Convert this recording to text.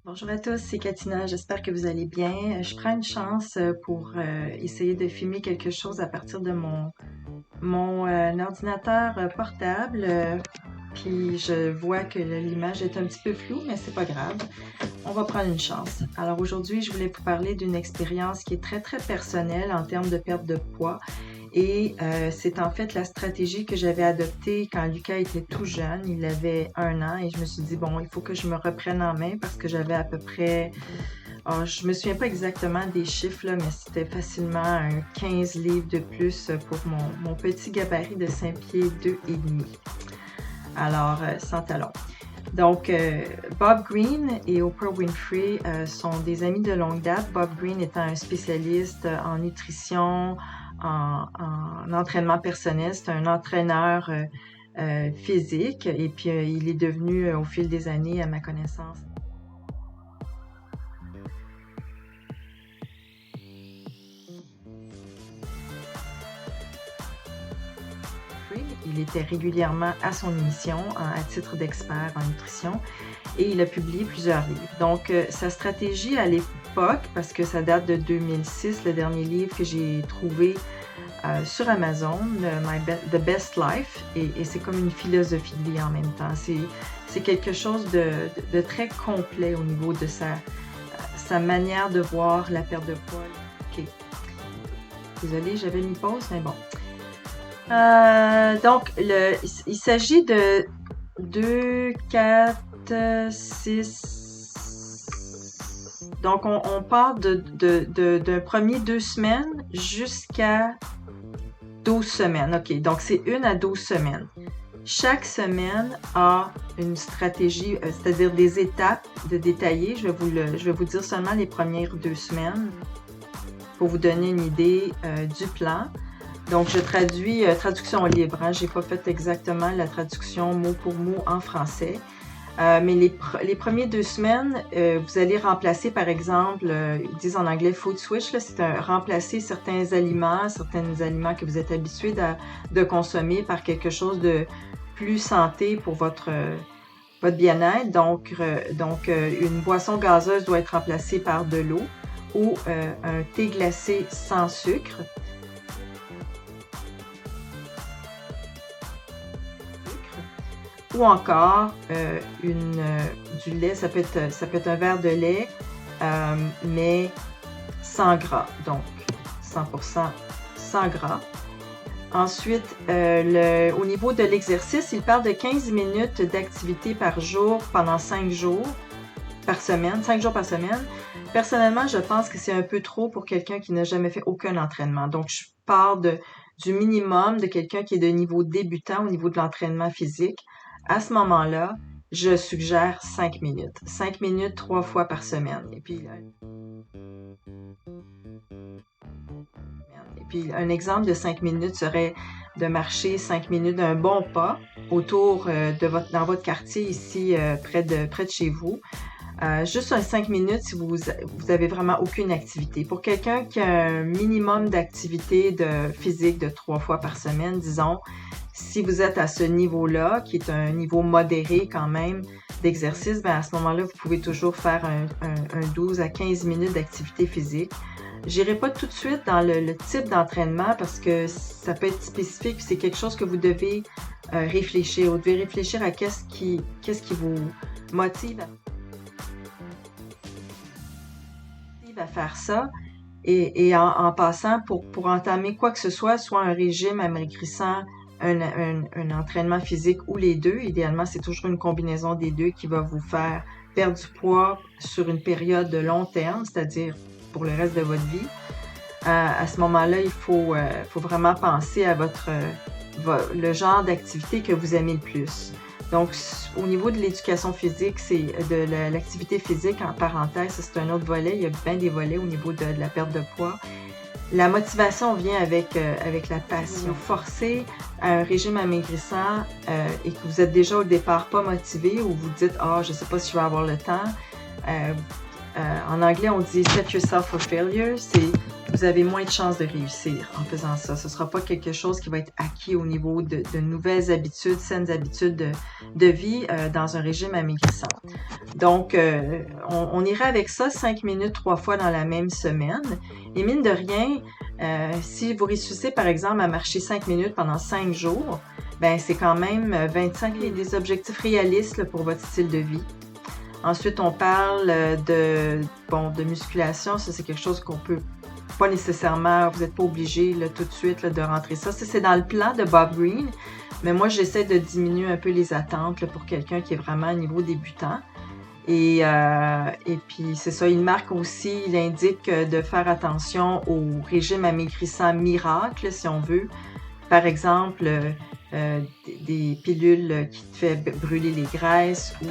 Bonjour à tous, c'est Katina, j'espère que vous allez bien. Je prends une chance pour essayer de filmer quelque chose à partir de mon ordinateur portable. Puis je vois que l'image est un petit peu floue, mais c'est pas grave. On va prendre une chance. Alors aujourd'hui, je voulais vous parler d'une expérience qui est très très personnelle en termes de perte de poids. Et c'est en fait la stratégie que j'avais adoptée quand Lucas était tout jeune. Il avait 1 an et je me suis dit, bon, il faut que je me reprenne en main parce que j'avais à peu près, je me souviens pas exactement des chiffres, là, mais c'était facilement 15 livres de plus pour mon petit gabarit de 5 pieds 2 et demi. Alors, sans talons. Donc, Bob Greene et Oprah Winfrey sont des amis de longue date. Bob Greene étant un spécialiste en nutrition, en entraînement personnel. C'est un entraîneur physique et puis il est devenu au fil des années, à ma connaissance, il était régulièrement à son émission à titre d'expert en nutrition et il a publié plusieurs livres. Donc, sa stratégie à l'époque, parce que ça date de 2006, le dernier livre que j'ai trouvé sur Amazon, The Best Life, et c'est comme une philosophie de vie en même temps. C'est quelque chose de très complet au niveau de sa manière de voir la perte de poids. Ok. Désolée, j'avais mis pause, mais bon. Donc, il s'agit de 2, 4, 6. Donc, on part d'un premier 2 semaines jusqu'à 12 semaines. OK, donc c'est 1 à 12 semaines. Chaque semaine a une stratégie, c'est-à-dire des étapes de détailler. Je vais vous dire seulement les premières 2 semaines pour vous donner une idée du plan. Donc, je traduis traduction libre. Hein. J'ai pas fait exactement la traduction mot pour mot en français. Mais les premières 2 semaines, vous allez remplacer, par exemple, ils disent en anglais food switch, là, c'est remplacer certains aliments que vous êtes habitués de consommer par quelque chose de plus santé pour votre bien-être. Donc, une boisson gazeuse doit être remplacée par de l'eau ou un thé glacé sans sucre. Ou encore du lait, ça peut être un verre de lait, mais sans gras, donc 100% sans gras. Ensuite, au niveau de l'exercice, il parle de 15 minutes d'activité par jour pendant 5 jours par semaine. Personnellement, je pense que c'est un peu trop pour quelqu'un qui n'a jamais fait aucun entraînement. Donc, je pars du minimum de quelqu'un qui est de niveau débutant au niveau de l'entraînement physique. À ce moment-là, je suggère 5 minutes. 5 minutes 3 fois par semaine. Et puis, un exemple de 5 minutes serait de marcher 5 minutes d'un bon pas autour dans votre quartier ici, près de chez vous. Juste un 5 minutes si vous avez vraiment aucune activité. Pour quelqu'un qui a un minimum d'activité physique de 3 fois par semaine, disons, si vous êtes à ce niveau-là, qui est un niveau modéré quand même d'exercice, à ce moment-là, vous pouvez toujours faire un 12 à 15 minutes d'activité physique. J'irai pas tout de suite dans le type d'entraînement parce que ça peut être spécifique, c'est quelque chose que vous devez réfléchir. Vous devez réfléchir à qu'est-ce qui vous motive à faire ça. Et en passant, pour entamer quoi que ce soit un régime amaigrissant, un entraînement physique ou les deux, idéalement, c'est toujours une combinaison des deux qui va vous faire perdre du poids sur une période de long terme, c'est-à-dire pour le reste de votre vie. À ce moment-là, il faut vraiment penser à le genre d'activité que vous aimez le plus. Donc, au niveau de l'éducation physique, c'est de l'activité physique, en parenthèse, c'est un autre volet. Il y a bien des volets au niveau de la perte de poids. La motivation vient avec la passion. Vous forcez à un régime amaigrissant et que vous êtes déjà au départ pas motivé ou vous dites « Ah, je sais pas si je vais avoir le temps ». En anglais, on dit « set yourself for failure ». C'est vous avez moins de chances de réussir en faisant ça. Ce ne sera pas quelque chose qui va être acquis au niveau de nouvelles habitudes, saines habitudes de vie dans un régime amaigrissant. Donc, on irait avec ça 5 minutes 3 fois dans la même semaine. Et mine de rien, si vous réussissez par exemple à marcher 5 minutes pendant 5 jours, ben c'est quand même 25 des objectifs réalistes là, pour votre style de vie. Ensuite, on parle de musculation. Ça, c'est quelque chose qu'on peut pas nécessairement, vous n'êtes pas obligé là, tout de suite là, de rentrer ça. Ça, c'est dans le plan de Bob Greene, mais moi, j'essaie de diminuer un peu les attentes là, pour quelqu'un qui est vraiment à niveau débutant. Et puis, c'est ça, il marque aussi, il indique de faire attention au régime amaigrissant miracle, si on veut. Par exemple, des pilules qui te fait brûler les graisses ou